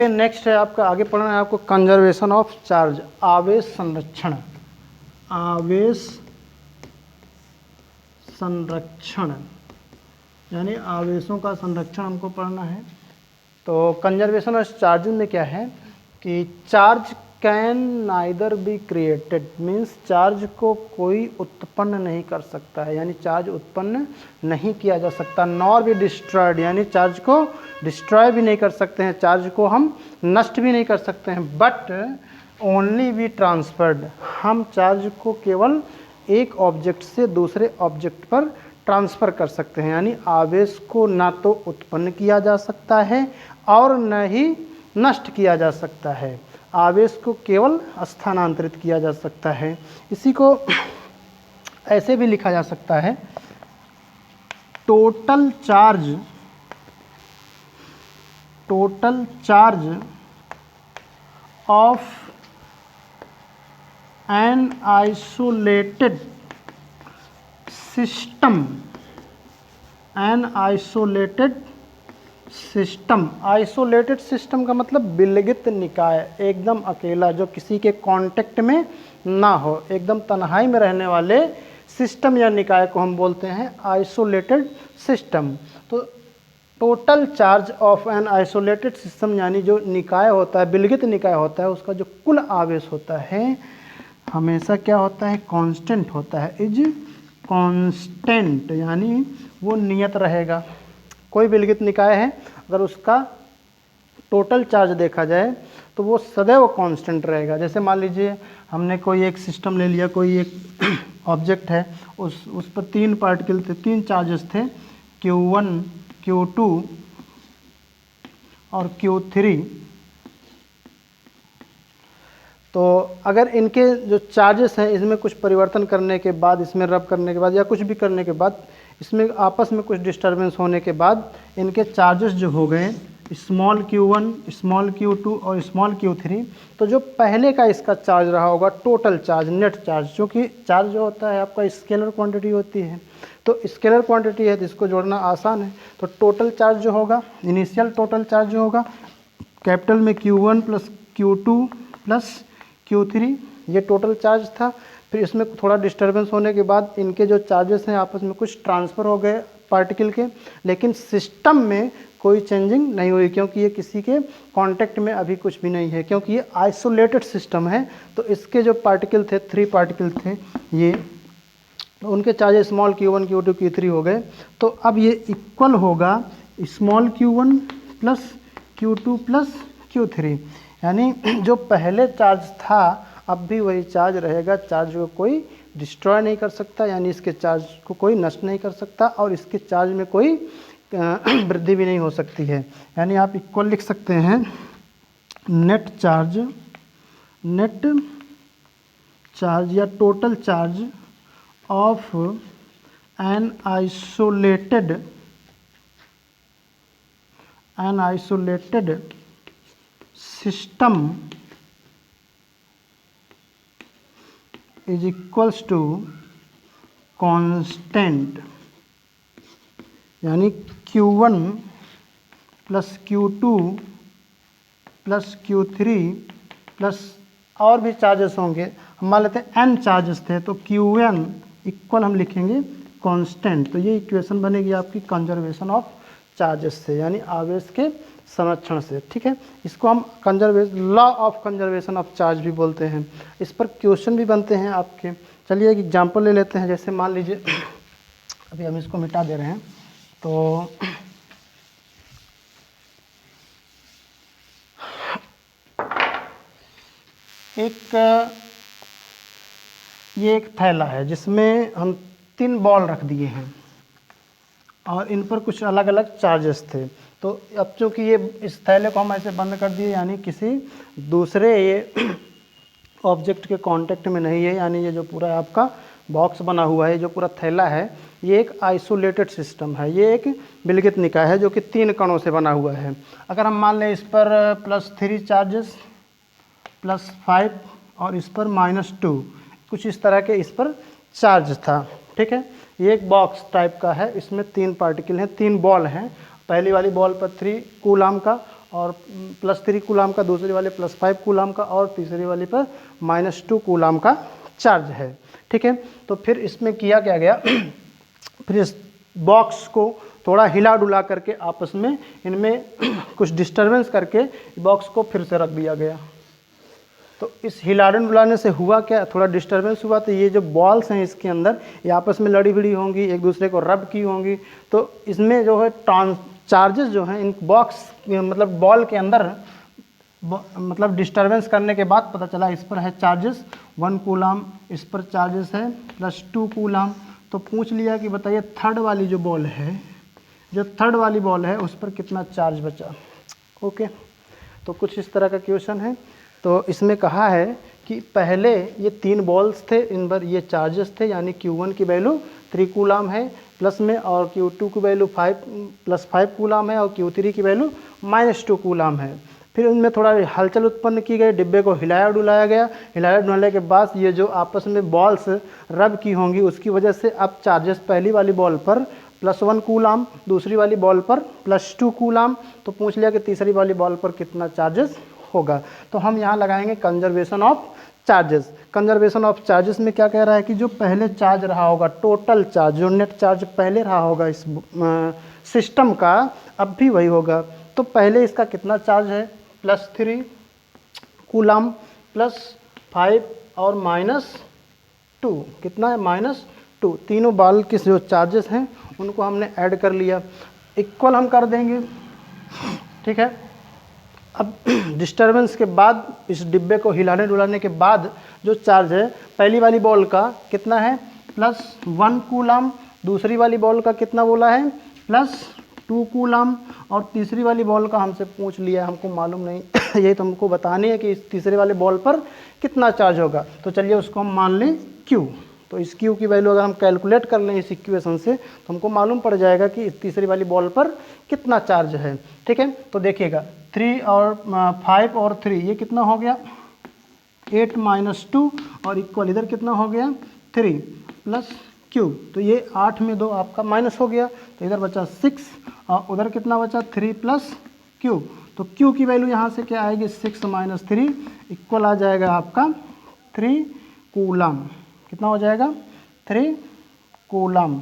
Next है आपका, आगे पढ़ना है आपको कंजर्वेशन ऑफ चार्ज, आवेश संरक्षण। आवेश संरक्षण यानी आवेशों का संरक्षण हमको पढ़ना है। तो कंजर्वेशन ऑफ चार्ज में क्या है कि charge can neither be created, means charge को कोई उत्पन्न नहीं कर सकता है, यानी चार्ज उत्पन्न नहीं किया जा सकता। नॉर बी डिस्ट्रॉयड, यानी चार्ज को डिस्ट्रॉय भी नहीं कर सकते हैं, चार्ज को हम नष्ट भी नहीं कर सकते हैं। बट ओनली बी ट्रांसफर्ड, हम चार्ज को केवल एक ऑब्जेक्ट से दूसरे ऑब्जेक्ट पर ट्रांसफ़र कर सकते हैं। यानी आवेश को ना तो उत्पन्न किया जा सकता है और न ही नष्ट किया जा सकता है, आवेश को केवल स्थानांतरित किया जा सकता है। इसी को ऐसे भी लिखा जा सकता है, total charge of an isolated system, isolated system का मतलब विलगित निकाय, एकदम अकेला, जो किसी के कांटेक्ट में ना हो, एकदम तन्हाई में रहने वाले सिस्टम या निकाय को हम बोलते हैं आइसोलेटेड सिस्टम। तो total charge of an isolated system यानी जो निकाय होता है, विलगित निकाय होता है, उसका जो कुल आवेश होता है हमेशा क्या होता है, कांस्टेंट होता है, इज कांस्टेंट, यानी वो नियत रहेगा। कोई विलगित निकाय है, अगर उसका टोटल चार्ज देखा जाए तो वो सदैव कांस्टेंट रहेगा। जैसे मान लीजिए हमने कोई एक सिस्टम ले लिया, कोई एक ऑब्जेक्ट है, उस पर 3 पार्टिकल थे, 3 चार्जेस थे, Q1, Q2 और Q3। तो अगर इनके जो चार्जेस हैं इसमें कुछ परिवर्तन करने के बाद, इसमें रब करने के बाद या कुछ भी करने के बाद, इसमें आपस में कुछ डिस्टर्बेंस होने के बाद इनके चार्जेस जो हो गए स्मॉल q1, स्मॉल q2 और स्मॉल q3, तो जो पहले का इसका चार्ज रहा होगा टोटल चार्ज, नेट चार्ज, क्योंकि चार्ज जो होता है आपका स्केलर क्वांटिटी होती है, तो स्केलर क्वांटिटी है तो इसको जोड़ना आसान है। तो टोटल चार्ज जो होगा, इनिशियल टोटल चार्ज जो होगा कैपिटल में Q1 plus Q2 plus Q3, ये टोटल चार्ज था। फिर इसमें थोड़ा डिस्टर्बेंस होने के बाद इनके जो चार्जेस हैं आपस में कुछ ट्रांसफ़र हो गए पार्टिकल के, लेकिन सिस्टम में कोई चेंजिंग नहीं हुई, क्योंकि ये किसी के कांटेक्ट में अभी कुछ भी नहीं है, क्योंकि ये आइसोलेटेड सिस्टम है। तो इसके जो पार्टिकल थे, 3 पार्टिकल थे ये, उनके charges small Q1, Q2, Q3 हो गए। तो अब ये इक्वल होगा small Q1 plus Q2 plus Q3, यानी जो पहले चार्ज था अब भी वही चार्ज रहेगा, चार्ज को कोई डिस्ट्रॉय नहीं कर सकता, यानी इसके चार्ज को कोई नष्ट नहीं कर सकता और इसके चार्ज में कोई वृद्धि भी नहीं हो सकती है। यानी आप इक्वल लिख सकते हैं नेट चार्ज या total charge of an isolated system is equals to constant, यानी Q1 plus Q2 plus Q3 plus और भी चार्जेस होंगे, हम मान लेते हैं n चार्जेस थे, तो Qn इक्वल हम लिखेंगे कांस्टेंट। तो ये इक्वेशन बनेगी आपकी कंजर्वेशन ऑफ चार्जेस से, यानी आवेश के संरक्षण से। ठीक है, इसको हम law of conservation of charge भी बोलते हैं। इस पर क्वेश्चन भी बनते हैं आपके। चलिए एक एग्जांपल ले लेते हैं। जैसे मान लीजिए अभी हम इसको मिटा दे रहे हैं, तो ये एक थैला है जिसमें हम 3 बॉल रख दिए हैं और इन पर कुछ अलग अलग चार्जेस थे। तो अब चूँकि ये इस थैले को हम ऐसे बंद कर दिए, यानी किसी दूसरे ये ऑब्जेक्ट के कांटेक्ट में नहीं है, यानी ये जो पूरा आपका बॉक्स बना हुआ है, जो पूरा थैला है, ये एक आइसोलेटेड सिस्टम है, ये एक विलगित निकाय है जो कि 3 कणों से बना हुआ है। अगर हम मान लें इस पर +3 चार्जेस, +5 और इस पर -2, कुछ इस तरह के इस पर चार्ज था। ठीक है, ये एक बॉक्स टाइप का है, इसमें 3 पार्टिकल हैं, 3 बॉल हैं। पहली वाली बॉल पर 3 कूलाम का और +3 कूलाम का, दूसरी वाले +5 कूलाम का और तीसरी वाली पर -2 कूलाम का चार्ज है। ठीक है, तो फिर इसमें किया क्या गया फिर इस बॉक्स को थोड़ा हिला डुला करके आपस में इनमें कुछ डिस्टरबेंस करके बॉक्स को फिर से रख दिया गया। तो इस हिलाने डुलाने से हुआ क्या, थोड़ा डिस्टरबेंस हुआ, तो ये जो बॉल्स हैं इसके अंदर ये आपस में लड़ी भिड़ी होंगी, एक दूसरे को रब की होंगी, तो इसमें जो है चार्जेस जो हैं इन बॉक्स मतलब बॉल के अंदर मतलब डिस्टरबेंस करने के बाद पता चला इस पर है चार्जेस 1 कूलाम, इस पर चार्जेस है +2 कूलाम। तो पूछ लिया कि बताइए थर्ड वाली जो बॉल है, जो थर्ड वाली बॉल है उस पर कितना चार्ज बचा। ओके, तो कुछ इस तरह का क्वेश्चन है। तो इसमें कहा है कि पहले ये 3 बॉल्स थे, इन पर ये चार्जेस थे, यानी Q1 की वैल्यू 3 कूलाम है प्लस में, और Q2 की वैल्यू +5 कूलाम है, और Q3 की वैल्यू -2 कूलाम है। फिर उनमें थोड़ा हलचल उत्पन्न की गई, डिब्बे को हिलाया डुलाया गया, हिलाया डुलाने के बाद ये जो आपस में बॉल्स रब की होंगी उसकी वजह से अब चार्जेस पहली वाली बॉल पर +1 कूलाम, दूसरी वाली बॉल पर +2 कूलाम। तो पूछ लिया कि तीसरी वाली बॉल पर कितना चार्जेस होगा। तो हम यहाँ लगाएंगे conservation of charges. Conservation of charges में क्या कह रहा है कि जो पहले चार्ज रहा होगा, टोटल चार्ज, जो नेट चार्ज पहले रहा होगा इस सिस्टम का, अब भी वही होगा। तो पहले इसका कितना चार्ज है, +3 कूलाम +5 और -2, कितना है -2। तीनों बॉल के जो चार्जेस हैं उनको हमने ऐड कर लिया, इक्वल हम कर देंगे। ठीक है, अब डिस्टरबेंस के बाद इस डिब्बे को हिलाने डुलाने के बाद जो चार्ज है पहली वाली बॉल का कितना है +1 कूलाम, दूसरी वाली बॉल का कितना बोला है +2 कूलाम, और तीसरी वाली बॉल का हमसे पूछ लिया, हमको मालूम नहीं यही तो हमको बताने है कि इस तीसरे वाले बॉल पर कितना चार्ज होगा। तो चलिए उसको हम मान लें Q। तो इस Q की वैल्यू अगर हम कैलकुलेट कर लें इस इक्वेशन से तो हमको मालूम पड़ जाएगा कि इस तीसरी वाली बॉल पर कितना चार्ज है। ठीक है, तो देखिएगा 3 और 5 और 3 ये कितना हो गया 8 -2, और इक्वल इधर कितना हो गया 3 + Q। तो ये 8 में 2 आपका माइनस हो गया, तो इधर बचा 6 और उधर कितना बचा 3 + Q। तो Q की वैल्यू यहाँ से क्या आएगी 6 - 3 इक्वल आ जाएगा आपका 3 कूलाम। कितना हो जाएगा 3 कूलाम।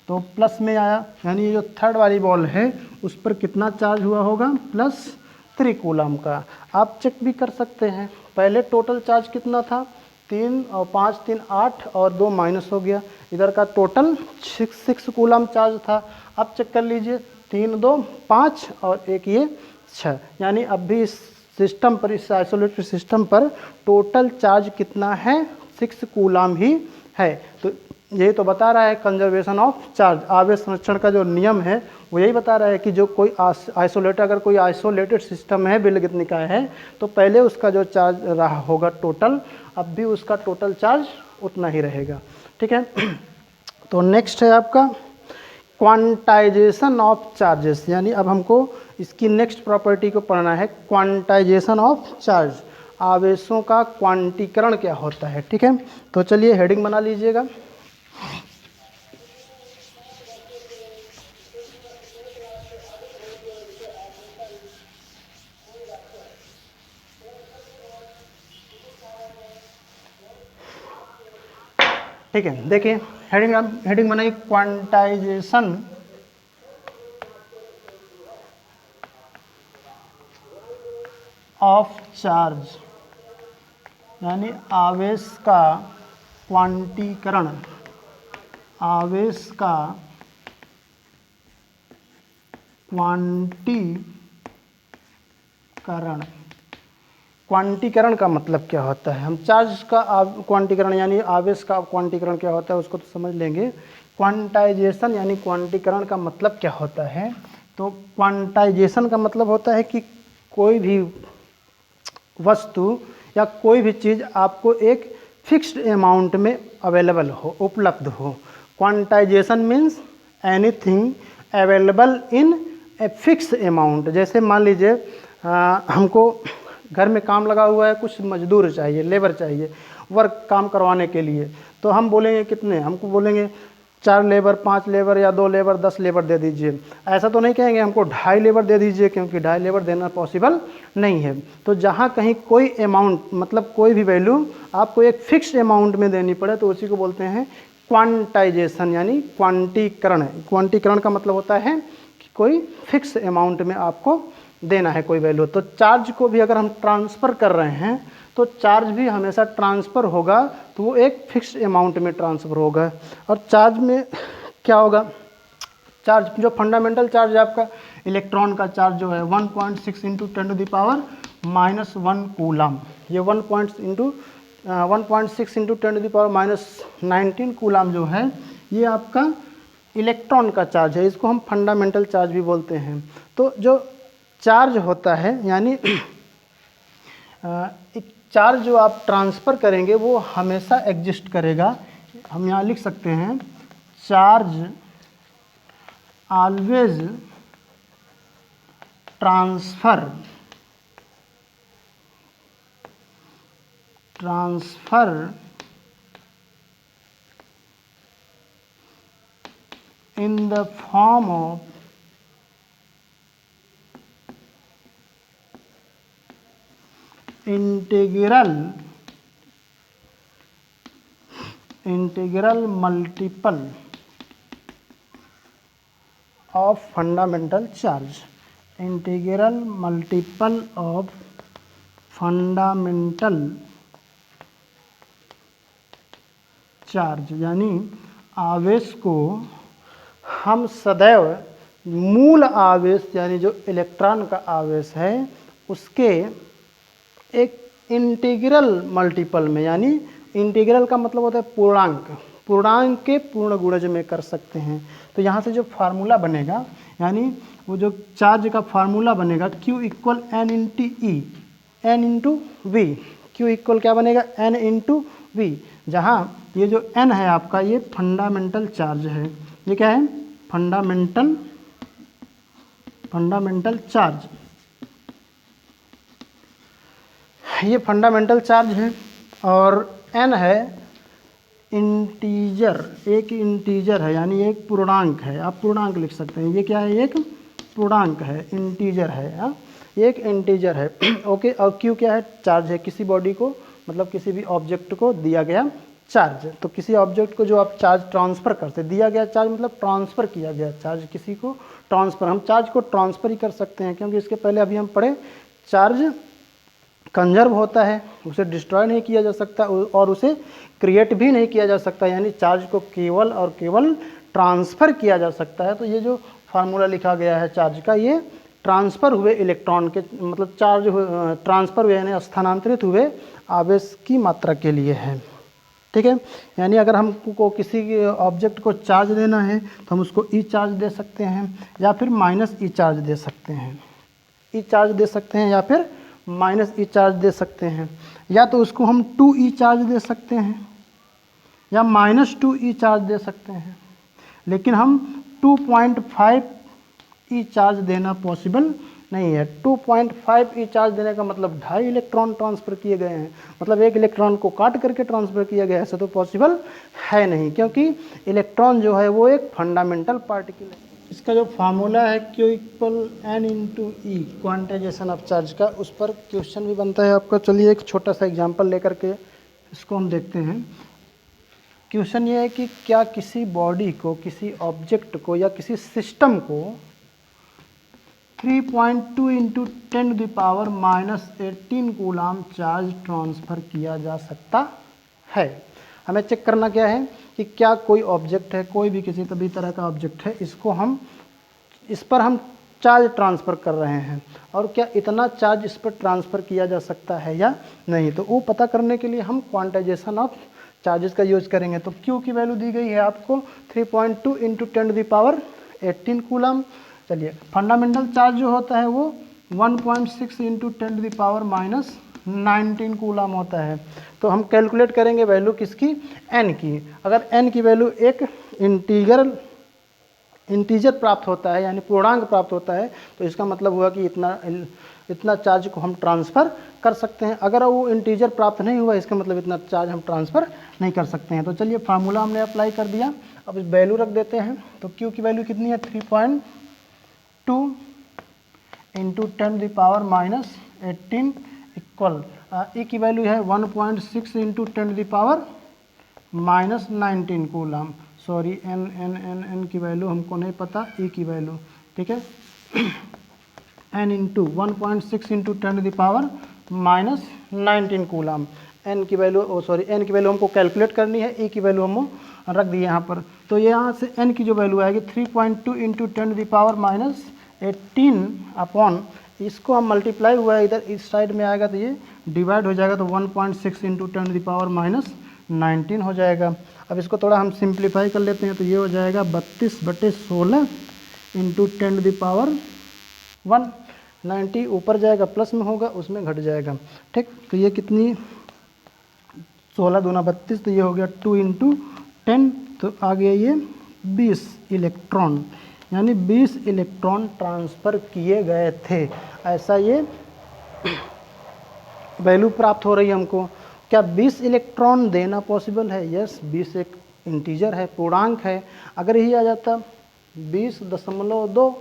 तो प्लस में आया, यानी ये जो थर्ड वाली बॉल है उस पर कितना चार्ज हुआ होगा +3 कूलाम का। आप चेक भी कर सकते हैं, पहले टोटल चार्ज कितना था 3 और 5 3 8 और 2 माइनस हो गया, इधर का टोटल 6 कूलाम चार्ज था। अब चेक कर लीजिए 3 2 5 और 1 ये 6, यानी अब भी इस सिस्टम पर, इस आइसोलेटेड सिस्टम पर टोटल चार्ज कितना है 6 कूलाम ही है। तो यही तो बता रहा है कंजर्वेशन ऑफ चार्ज, आवेश संरक्षण का जो नियम है वो यही बता रहा है कि जो कोई आइसोलेटेड, अगर कोई आइसोलेटेड सिस्टम है विलगित निकाय है तो पहले उसका जो चार्ज रहा होगा टोटल, अब भी उसका टोटल चार्ज उतना ही रहेगा। ठीक है, तो नेक्स्ट है आपका क्वांटाइजेशन ऑफ चार्जेस, यानी अब हमको इसकी नेक्स्ट प्रॉपर्टी को पढ़ना है, क्वांटाइजेशन ऑफ चार्ज, आवेशों का क्वांटीकरण क्या होता है। ठीक है, तो चलिए हेडिंग बना लीजिएगा। ठीक है, देखिए हेडिंग बनाइए क्वांटाइजेशन ऑफ चार्ज, यानी आवेश का क्वांटीकरण, आवेश का क्वांटीकरण। क्वांटीकरण का मतलब क्या होता है, हम चार्ज का क्वांटीकरण यानी आवेश का क्वांटीकरण क्या होता है उसको तो समझ लेंगे। क्वांटाइजेशन यानी क्वांटीकरण का मतलब क्या होता है, तो क्वांटाइजेशन का मतलब होता है कि कोई भी वस्तु या कोई भी चीज़ आपको एक फिक्स्ड अमाउंट में अवेलेबल हो, उपलब्ध हो। Quantization means anything available in a fix amount. जैसे मान लीजिए हमको घर में काम लगा हुआ है, कुछ मजदूर चाहिए, लेबर चाहिए वर्क काम करवाने के लिए, तो हम बोलेंगे कितने, हमको बोलेंगे 4 लेबर, 5 लेबर या 2 लेबर, 10 लेबर दे दीजिए। ऐसा तो नहीं कहेंगे हमको 2.5 लेबर दे दीजिए, क्योंकि 2.5 लेबर देना पॉसिबल नहीं है। तो जहाँ कहीं कोई अमाउंट, मतलब कोई भी वैल्यू आपको एक फिक्स्ड अमाउंट में देनी पड़े, तो उसी को बोलते हैं क्वांटाइजेशन, यानी क्वांटीकरण। क्वांटीकरण का मतलब होता है कि कोई फिक्स अमाउंट में आपको देना है कोई वैल्यू। तो चार्ज को भी अगर हम ट्रांसफ़र कर रहे हैं तो चार्ज भी हमेशा ट्रांसफ़र होगा, तो वो एक फिक्स्ड अमाउंट में ट्रांसफ़र होगा। और चार्ज में क्या होगा, चार्ज जो फंडामेंटल चार्ज है आपका, इलेक्ट्रॉन का चार्ज जो है 1.6 इंटू 10⁻⁻⁻1 कूलम, ये 1.6 इंटू 10⁻⁻19 कूलम जो है, ये आपका इलेक्ट्रॉन का चार्ज है। इसको हम फंडामेंटल चार्ज भी बोलते हैं। तो जो चार्ज होता है, यानी एक चार्ज जो आप ट्रांसफ़र करेंगे वो हमेशा एग्जिस्ट करेगा। हम यहाँ लिख सकते हैं charge always transfer in the form of integral multiple of fundamental charge, integral multiple of fundamental charge, यानी आवेश को हम सदैव मूल आवेश, यानी जो इलेक्ट्रॉन का आवेश है, उसके एक इंटीग्रल मल्टीपल में, यानी इंटीग्रल का मतलब होता है पूर्णांक के पूर्ण गुणज में कर सकते हैं। तो यहाँ से जो फार्मूला बनेगा, यानी वो जो चार्ज का फार्मूला बनेगा Q equal N into E, N into V. Q equal क्या बनेगा, N इंटू वी, जहाँ ये जो N है आपका, ये फंडामेंटल चार्ज है। ये क्या है, फंडामेंटल चार्ज, ये फंडामेंटल चार्ज है। और N है इंटीजर, एक इंटीजर है, यानी एक पूर्णांक है। आप पूर्णांक लिख सकते हैं, ये क्या है, एक पूर्णांक है, इंटीजर है, हाँ, एक इंटीजर है। ओके। और Q क्या है, चार्ज है, किसी बॉडी को, मतलब किसी भी ऑब्जेक्ट को दिया गया चार्ज। तो किसी ऑब्जेक्ट को जो आप चार्ज ट्रांसफ़र करते, दिया गया चार्ज मतलब ट्रांसफ़र किया गया चार्ज, किसी को ट्रांसफ़र, हम चार्ज को ट्रांसफ़र ही कर सकते हैं, क्योंकि इसके पहले अभी हम पढ़े चार्ज कंजर्व होता है, उसे डिस्ट्रॉय नहीं किया जा सकता और उसे क्रिएट भी नहीं किया जा सकता, यानी चार्ज को केवल और केवल ट्रांसफ़र किया जा सकता है। तो ये जो फार्मूला लिखा गया है चार्ज का, ये ट्रांसफ़र हुए इलेक्ट्रॉन के, मतलब चार्ज ट्रांसफ़र हुए, यानी स्थानांतरित हुए आवेश की मात्रा के लिए है। ठीक है, यानी अगर हमको किसी ऑब्जेक्ट को चार्ज देना है तो हम उसको ई चार्ज दे सकते हैं, या फिर माइनस ई चार्ज दे सकते हैं, ई चार्ज दे सकते हैं, या फिर माइनस ई चार्ज दे सकते हैं, या तो उसको हम 2 ई चार्ज दे सकते हैं, या -2 ई चार्ज दे सकते हैं। लेकिन हम 2.5 ई चार्ज देना पॉसिबल नहीं है। 2.5 ई चार्ज देने का मतलब 2.5 इलेक्ट्रॉन ट्रांसफ़र किए गए हैं, मतलब एक इलेक्ट्रॉन को काट करके ट्रांसफ़र किया गया है। ऐसा तो पॉसिबल है नहीं, क्योंकि इलेक्ट्रॉन जो है वो एक फंडामेंटल पार्टिकल है। इसका जो फार्मूला है Q equal N into E, quantization of charge का, उस पर क्वेश्चन भी बनता है आपका। चलिए एक छोटा सा एग्जांपल लेकर के इसको हम देखते हैं। क्वेश्चन ये है कि क्या किसी बॉडी को, किसी ऑब्जेक्ट को या किसी सिस्टम को 3.2 इंटू 10⁻⁻18 कूलम चार्ज ट्रांसफ़र किया जा सकता है। हमें चेक करना क्या है कि क्या कोई ऑब्जेक्ट है, कोई भी किसी भी तरह का ऑब्जेक्ट है, इसको हम, इस पर हम चार्ज ट्रांसफ़र कर रहे हैं, और क्या इतना चार्ज इस पर ट्रांसफ़र किया जा सकता है या नहीं। तो वो पता करने के लिए हम क्वांटाइजेशन ऑफ चार्जेस का यूज़ करेंगे। तो Q की वैल्यू दी गई है आपको 3.2 इंटू 10⁻18 कूलम। चलिए, फंडामेंटल चार्ज जो होता है वो 1.6 इंटू 10⁻⁻19 कूलम होता है। तो हम कैलकुलेट करेंगे वैल्यू किसकी, n की। अगर n की वैल्यू एक इंटीजर प्राप्त होता है, यानी पूर्णांक प्राप्त होता है, तो इसका मतलब हुआ कि इतना इतना चार्ज को हम ट्रांसफ़र कर सकते हैं। अगर वो इंटीजर प्राप्त नहीं हुआ इसका मतलब इतना चार्ज हम ट्रांसफ़र नहीं कर सकते हैं। तो चलिए फार्मूला हमने अप्लाई कर दिया, अब इस वैल्यू रख देते हैं। तो Q की वैल्यू कितनी है 3.2 इंटू 10⁻⁻18 इक्वल E की वैल्यू है 1.6 इंटू 10⁻⁻19 कूलम। सॉरी n की वैल्यू हमको नहीं पता, E की वैल्यू, ठीक है। n into 1.6 into 10⁻⁻19 coulomb. n की वैल्यू n की वैल्यू हमको कैलकुलेट करनी है, E की वैल्यू हम रख दिए यहाँ पर। तो यहाँ से n की जो वैल्यू आएगी 3.2 इंटू 10⁻⁻18 अपॉन, इसको हम मल्टीप्लाई हुआ है इधर इस साइड में आएगा तो ये डिवाइड हो जाएगा, तो 1.6 इंटू 10⁻⁻19 हो जाएगा। अब इसको थोड़ा हम सिंप्लीफाई कर लेते हैं, तो ये हो जाएगा 32/16 इंटू 10⁻190, ऊपर जाएगा प्लस में होगा, उसमें घट जाएगा, ठीक। तो ये कितनी 16 दूना 32, तो ये हो गया 2 इंटू 10, तो आ गया ये 20 इलेक्ट्रॉन, यानी 20 इलेक्ट्रॉन ट्रांसफ़र किए गए थे। ऐसा ये वैल्यू प्राप्त हो रही है हमको। क्या 20 इलेक्ट्रॉन देना पॉसिबल है? यस, 20 एक इंटीजर है, पूर्णांक है। अगर यही आ जाता 20.2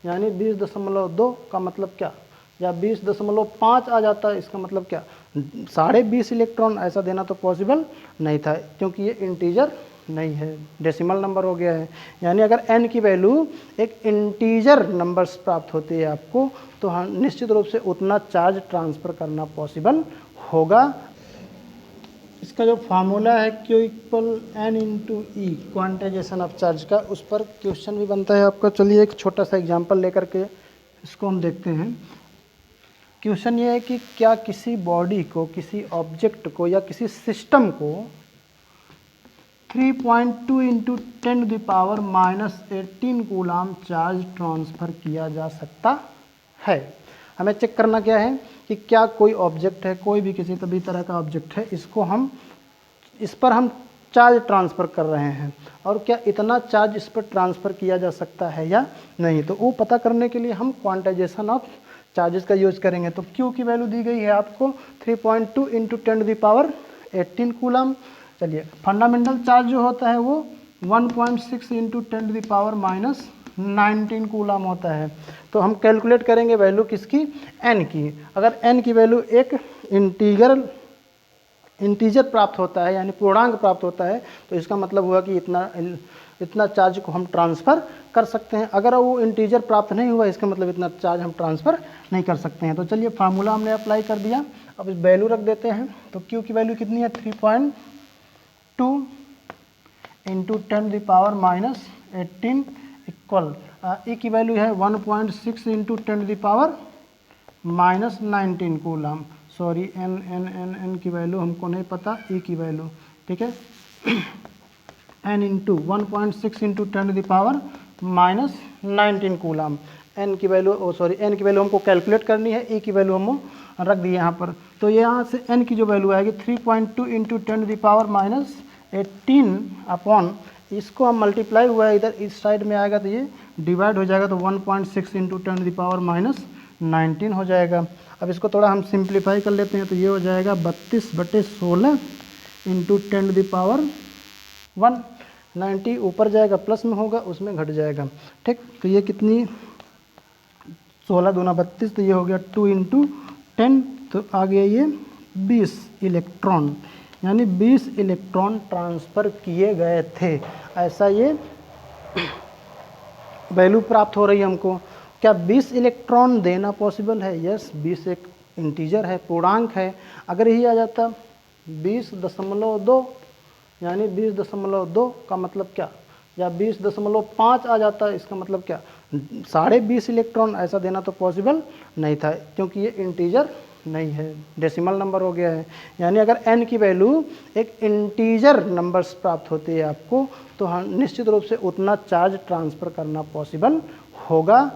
यानी 20.2 का मतलब क्या, या 20.5 आ जाता है, इसका मतलब क्या 20.5 इलेक्ट्रॉन ऐसा देना तो पॉसिबल नहीं था, क्योंकि ये इंटीजर नहीं है, डेसिमल नंबर हो गया है। यानी अगर n की वैल्यू एक इंटीजर नंबर्स प्राप्त होती है आपको, तो हाँ निश्चित रूप से उतना चार्ज ट्रांसफ़र करना पॉसिबल होगा। इसका जो फार्मूला है Q equal n into E, quantization of charge का, उस पर क्वेश्चन भी बनता है आपका। चलिए एक छोटा सा एग्जांपल लेकर के इसको हम देखते हैं। क्वेश्चन ये है कि क्या किसी बॉडी को, किसी ऑब्जेक्ट को या किसी सिस्टम को 3.2 इंटू 10⁻⁻18 कूलम चार्ज ट्रांसफ़र किया जा सकता है। हमें चेक करना क्या है कि क्या कोई ऑब्जेक्ट है, कोई भी किसी भी तरह का ऑब्जेक्ट है, इस पर हम चार्ज ट्रांसफ़र कर रहे हैं, और क्या इतना चार्ज इस पर ट्रांसफ़र किया जा सकता है या नहीं। तो वो पता करने के लिए हम क्वांटाइजेशन ऑफ चार्जेस का यूज़ करेंगे। तो Q की वैल्यू दी गई है आपको 3.2 इंटू 10⁻18 कूलम। चलिए फंडामेंटल चार्ज जो होता है वो 1.6 इंटू 10⁻⁻19 कूलम होता है। तो हम कैलकुलेट करेंगे वैल्यू किसकी, n की। अगर n की वैल्यू एक इंटीजर प्राप्त होता है, यानी पूर्णांक प्राप्त होता है, तो इसका मतलब हुआ कि इतना चार्ज को हम ट्रांसफ़र कर सकते हैं। अगर वो इंटीजर प्राप्त नहीं हुआ इसका मतलब इतना चार्ज हम ट्रांसफ़र नहीं कर सकते हैं। तो चलिए फार्मूला हमने अप्लाई कर दिया, अब इस वैल्यू रख देते हैं। तो Q की वैल्यू कितनी है 3.2 इंटू 10⁻⁻18 इक्वल, E की वैल्यू है 1.6 इंटू 10⁻⁻19 कूलम। सॉरी n की वैल्यू हमको नहीं पता, E की वैल्यू, ठीक है। n into 1.6 into 10⁻⁻19 coulomb. n की वैल्यू हमको कैलकुलेट करनी है, E की वैल्यू हम रख दिए यहाँ पर। तो यहाँ से n की जो वैल्यू आएगी 3.2 इंटू 10⁻⁻18 अपॉन, इसको हम मल्टीप्लाई हुआ है इधर इस साइड में आएगा, तो ये डिवाइड हो जाएगा, तो 1.6 इंटू 10⁻⁻19 हो जाएगा। अब इसको थोड़ा हम सिंप्लीफाई कर लेते हैं, तो ये हो जाएगा 32/16 इंटू 10⁻190, ऊपर जाएगा प्लस में होगा, उसमें घट जाएगा, ठीक। तो ये कितनी 16 दूना 32, तो ये हो गया 2 इंटू 10, तो आ गया ये 20 इलेक्ट्रॉन, यानी 20 इलेक्ट्रॉन ट्रांसफ़र किए गए थे। ऐसा ये वैल्यू प्राप्त हो रही है हमको। क्या 20 इलेक्ट्रॉन देना पॉसिबल है? यस, 20 एक इंटीजर है, पूर्णांक है। अगर यही आ जाता 20.2 यानी 20.2 का मतलब क्या, या 20.5 आ जाता है, इसका मतलब क्या 20.5 इलेक्ट्रॉन ऐसा देना तो पॉसिबल नहीं था, क्योंकि ये इंटीजर नहीं है, डेसिमल नंबर हो गया है। यानी अगर n की वैल्यू एक इंटीजर नंबर्स प्राप्त होती है आपको, तो हाँ निश्चित रूप से उतना चार्ज ट्रांसफ़र करना पॉसिबल होगा।